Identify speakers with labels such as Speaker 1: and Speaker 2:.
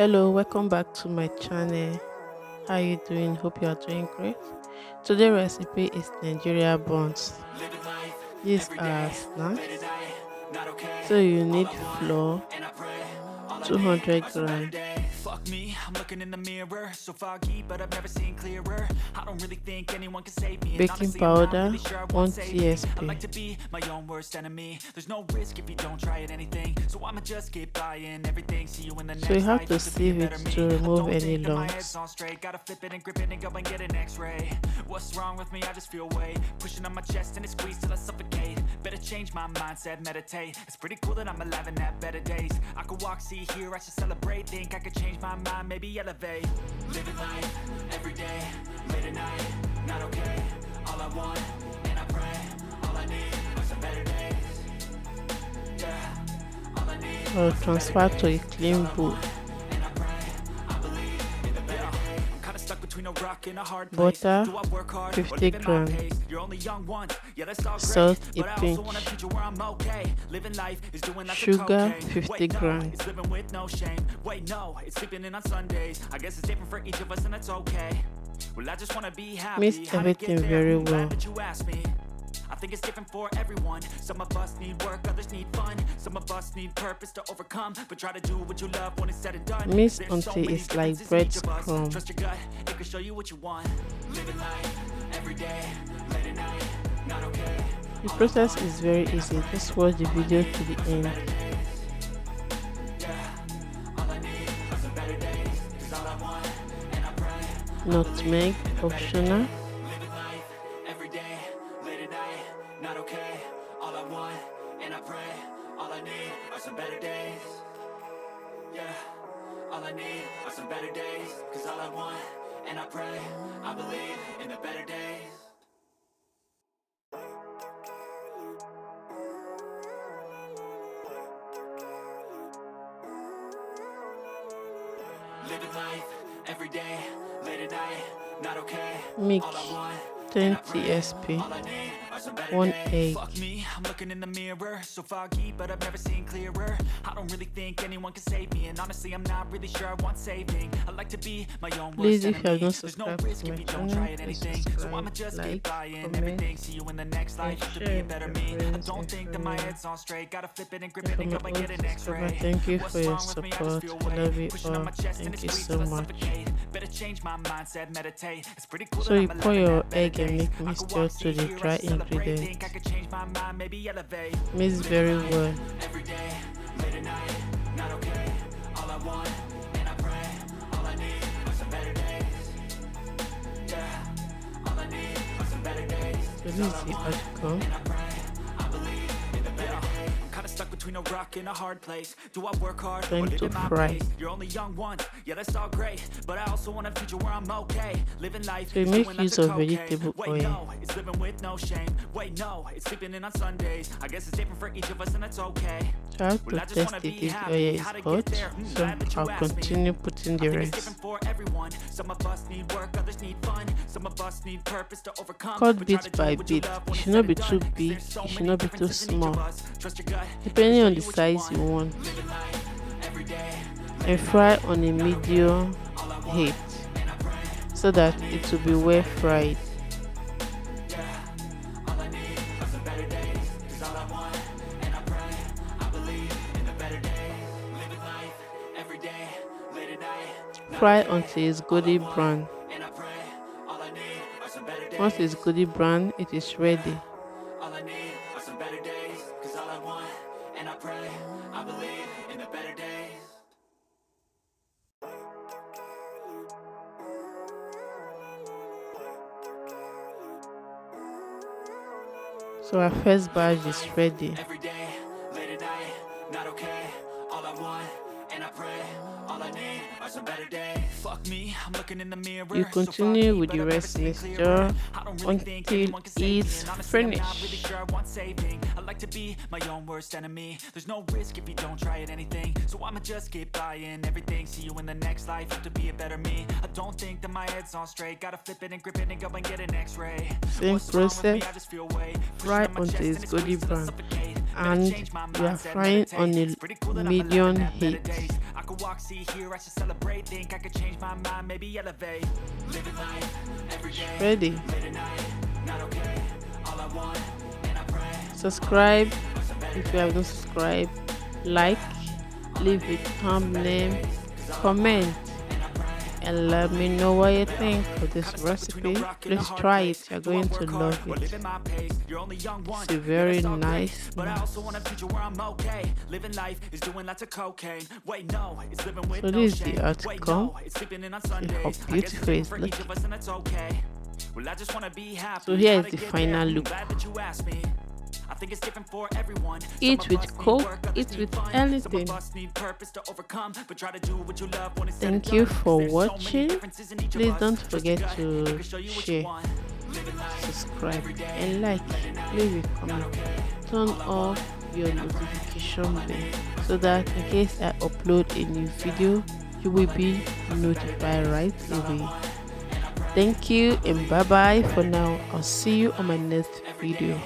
Speaker 1: Hello, welcome back to my channel. How you doing? Hope you are doing great. Today's recipe is Nigeria buns.
Speaker 2: Living life
Speaker 1: These
Speaker 2: every
Speaker 1: are
Speaker 2: day, late at
Speaker 1: snacks.
Speaker 2: night, not okay.
Speaker 1: So you
Speaker 2: All
Speaker 1: need
Speaker 2: I want,
Speaker 1: flour,
Speaker 2: and I pray, all I need
Speaker 1: 200
Speaker 2: are some better
Speaker 1: gram,
Speaker 2: days. Fuck me, I'm looking in the mirror, so foggy, but I've never seen clearer. I don't really think anyone can save me, and
Speaker 1: baking
Speaker 2: honestly, I'm not
Speaker 1: powder,
Speaker 2: really sure I want
Speaker 1: 1
Speaker 2: saving. I like
Speaker 1: tsp.
Speaker 2: to be my own worst enemy. There's no risk if you don't try at anything, so I'ma just keep buying everything. See you in the
Speaker 1: So you
Speaker 2: next
Speaker 1: have
Speaker 2: life,
Speaker 1: to
Speaker 2: have to be a
Speaker 1: sieve it
Speaker 2: better
Speaker 1: to
Speaker 2: me. I
Speaker 1: remove
Speaker 2: don't
Speaker 1: any
Speaker 2: think that my head's
Speaker 1: lumps.
Speaker 2: on straight. Gotta flip it and grip it and go and get an X-ray. What's wrong with me? I just feel weight pushing on my chest and it squeezes till I suffocate. Better change my mindset, meditate. It's pretty cool that I'm alive and have better days. I could walk, see, hear, I should celebrate. Think I could change my mind, maybe elevate. Living life, every day, late at night, not okay. All I want, and I pray, all I need are some better days. Yeah, all I need
Speaker 1: Or
Speaker 2: are some better
Speaker 1: transfer to a
Speaker 2: days.
Speaker 1: clean bowl.
Speaker 2: And I pray, I believe in the better days. I'm kinda stuck between a rock and a hard place.
Speaker 1: Butter,
Speaker 2: Do I work hard or
Speaker 1: 50
Speaker 2: live at my
Speaker 1: gram.
Speaker 2: pace? You're only young once, yeah, that's all great.
Speaker 1: Salt, a
Speaker 2: But I also want a
Speaker 1: pinch.
Speaker 2: future where I'm okay. Living life is doing lots of
Speaker 1: Sugar,
Speaker 2: cocaine.
Speaker 1: 50
Speaker 2: Wait, no,
Speaker 1: gram.
Speaker 2: it's living with no shame. Wait, no, it's sleeping in on Sundays. I guess it's different for each of us, and that's okay. Well, I just wanna be happy.
Speaker 1: Mix
Speaker 2: How to get
Speaker 1: everything
Speaker 2: there?
Speaker 1: very
Speaker 2: Glad
Speaker 1: well.
Speaker 2: that you asked me. I think it's different for everyone. Some of us need work, others need fun. Some of us need purpose to overcome. But try to do what you love when it's said and done.
Speaker 1: Mix
Speaker 2: There's so
Speaker 1: until
Speaker 2: many
Speaker 1: it's like
Speaker 2: differences in
Speaker 1: bread
Speaker 2: each of us.
Speaker 1: crumb.
Speaker 2: Trust your gut, it can show you what you want. Living life every day, late at night, not okay.
Speaker 1: The process is very easy. Just watch the video to the end.
Speaker 2: Yeah, all I need are some better days. 'Cause all I want, and I pray,
Speaker 1: Nutmeg, optional.
Speaker 2: living life every day, late at night, not okay. All I want, and I pray, all I need are some better days. Yeah, all I need are some better days. 'Cause all I want, and I pray, I believe in the better days. Living life every day, late at night, not okay.
Speaker 1: Milk,
Speaker 2: All I want,
Speaker 1: 10 tsp.
Speaker 2: all I need are some better
Speaker 1: 1
Speaker 2: days.
Speaker 1: egg.
Speaker 2: Fuck me, I'm looking in the mirror, so foggy, but I've never seen clearer. I don't really think anyone can save me, and honestly, I'm not really sure I want saving. I like to be my own
Speaker 1: Please,
Speaker 2: worst
Speaker 1: if you have
Speaker 2: enemy.
Speaker 1: not
Speaker 2: There's no
Speaker 1: subscribed
Speaker 2: risk
Speaker 1: to
Speaker 2: if
Speaker 1: my
Speaker 2: you don't
Speaker 1: channel,
Speaker 2: try at
Speaker 1: please
Speaker 2: anything, so
Speaker 1: subscribe,
Speaker 2: I'ma just
Speaker 1: like,
Speaker 2: keep buying
Speaker 1: comment,
Speaker 2: everything. See you in the next
Speaker 1: and
Speaker 2: life, have to
Speaker 1: share
Speaker 2: be a
Speaker 1: with
Speaker 2: better
Speaker 1: your
Speaker 2: me. I
Speaker 1: friends
Speaker 2: don't
Speaker 1: and
Speaker 2: think that my
Speaker 1: family.
Speaker 2: head's on straight. Gotta flip it and grip
Speaker 1: And
Speaker 2: it
Speaker 1: for
Speaker 2: and
Speaker 1: my
Speaker 2: go and get
Speaker 1: old
Speaker 2: an
Speaker 1: subscriber,
Speaker 2: X-ray.
Speaker 1: thank you
Speaker 2: What's
Speaker 1: for your
Speaker 2: wrong with me? I just
Speaker 1: support.
Speaker 2: feel
Speaker 1: I love you
Speaker 2: pushing on
Speaker 1: all.
Speaker 2: my chest and
Speaker 1: Thank
Speaker 2: it
Speaker 1: you
Speaker 2: squeezes
Speaker 1: so
Speaker 2: till I
Speaker 1: much.
Speaker 2: suffocate. Better change my mindset, meditate. It's pretty cool
Speaker 1: So
Speaker 2: that
Speaker 1: you
Speaker 2: I'm
Speaker 1: pour
Speaker 2: alive and
Speaker 1: your
Speaker 2: have better
Speaker 1: egg and
Speaker 2: days.
Speaker 1: make
Speaker 2: I could
Speaker 1: mixture
Speaker 2: walk,
Speaker 1: to
Speaker 2: see,
Speaker 1: the
Speaker 2: hear, I
Speaker 1: dry
Speaker 2: should celebrate. Think I
Speaker 1: ingredients.
Speaker 2: could change my mind, maybe elevate.
Speaker 1: Mix very well.
Speaker 2: Every day, late at night, not okay. All I want, and I pray, all I need are some better days. Yeah, all I need are some better days.
Speaker 1: So this is the outcome.
Speaker 2: And I pray, I believe in the better days. I'm kinda stuck between a rock and a hard place. Do I work hard
Speaker 1: Time
Speaker 2: or live
Speaker 1: to
Speaker 2: at my
Speaker 1: fry.
Speaker 2: pace? You're only young once, yeah, that's all great. But I also want a future where I'm okay. Living life
Speaker 1: So you
Speaker 2: is
Speaker 1: make
Speaker 2: doing lots
Speaker 1: use of
Speaker 2: cocaine.
Speaker 1: vegetable
Speaker 2: Wait,
Speaker 1: oil.
Speaker 2: no, it's living with no shame. Wait, no, it's sleeping in on Sundays. I guess it's different for each of us, and that's okay.
Speaker 1: Try to
Speaker 2: Well, I just
Speaker 1: test
Speaker 2: wanna
Speaker 1: it
Speaker 2: be
Speaker 1: if the
Speaker 2: happy.
Speaker 1: oil is
Speaker 2: How to get
Speaker 1: hot.
Speaker 2: there?
Speaker 1: So
Speaker 2: Glad that you
Speaker 1: I'll
Speaker 2: asked me.
Speaker 1: continue putting the
Speaker 2: I think it's
Speaker 1: rest.
Speaker 2: different for everyone. Some of us need work, others need fun. Some of us need purpose to overcome.
Speaker 1: Cut
Speaker 2: But try
Speaker 1: bit
Speaker 2: to do
Speaker 1: by
Speaker 2: what you
Speaker 1: bit.
Speaker 2: love
Speaker 1: It
Speaker 2: when
Speaker 1: should
Speaker 2: it's
Speaker 1: not
Speaker 2: said
Speaker 1: be
Speaker 2: and
Speaker 1: too
Speaker 2: done.
Speaker 1: big.
Speaker 2: There's so
Speaker 1: It should
Speaker 2: many
Speaker 1: not be too
Speaker 2: differences in each of
Speaker 1: small.
Speaker 2: us. Trust your gut, it can
Speaker 1: Depending
Speaker 2: show
Speaker 1: on
Speaker 2: you
Speaker 1: the
Speaker 2: what
Speaker 1: size you want.
Speaker 2: Living life every day,
Speaker 1: And fry on a medium
Speaker 2: all I want,
Speaker 1: heat
Speaker 2: and I pray,
Speaker 1: so that it will be well fried.
Speaker 2: yeah. All I need are some better days. 'Cause all I want, and I pray, I believe in the better days. Living life every day, late at night,
Speaker 1: Fry until it's golden brown.
Speaker 2: and I pray, all I need are some better days.
Speaker 1: Once it's golden brown, it is ready.
Speaker 2: All I need are some better days. 'Cause all I want, and I pray, I believe in the better days.
Speaker 1: So our first batch is ready.
Speaker 2: Every day, late at night, not okay. All I want, and I pray, all I need are some better days. Fuck me, I'm looking in the mirror.
Speaker 1: You
Speaker 2: so
Speaker 1: continue
Speaker 2: foggy,
Speaker 1: with
Speaker 2: but
Speaker 1: the
Speaker 2: I've never
Speaker 1: rest
Speaker 2: seen
Speaker 1: mixture
Speaker 2: clearer. I don't really think
Speaker 1: until
Speaker 2: anyone can save me,
Speaker 1: it's
Speaker 2: and honestly, I'm not really
Speaker 1: finished.
Speaker 2: sure I want saving. I like to be my own worst enemy. There's no risk if you don't try at anything, so I'ma just keep buying everything. See you in the next life, have to be a better me. I don't think that my head's on straight. Gotta flip it and grip it and go and get an X-ray.
Speaker 1: Same
Speaker 2: What's wrong with me?
Speaker 1: process.
Speaker 2: I just feel weight
Speaker 1: Fry
Speaker 2: pushing on my
Speaker 1: until
Speaker 2: chest
Speaker 1: it's
Speaker 2: and it
Speaker 1: golden
Speaker 2: squeezes till I
Speaker 1: brown.
Speaker 2: suffocate.
Speaker 1: and we are frying on a medium heat.
Speaker 2: I could walk, see, here, I should celebrate. Think I could change my mind, maybe elevate. Living life every day.
Speaker 1: Ready?
Speaker 2: Late at night, not okay. All I want, and I pray.
Speaker 1: Subscribe if you have not subscribed. Like, leave a thumbnail, comment, and let me know what you think of this recipe. Please try it, you're going to love it. It's a very nice snack. So this is the outcome. See how beautiful it's looking. So here is the final look. I think it's different for everyone. Eat with Coke, eat with anything. Thank you for watching. Please don't forget to share, subscribe, and like. Leave a comment. Turn off your notification bell so that in case I upload a new video, you will be notified right away. Thank you and bye bye for now. I'll see you on my next video.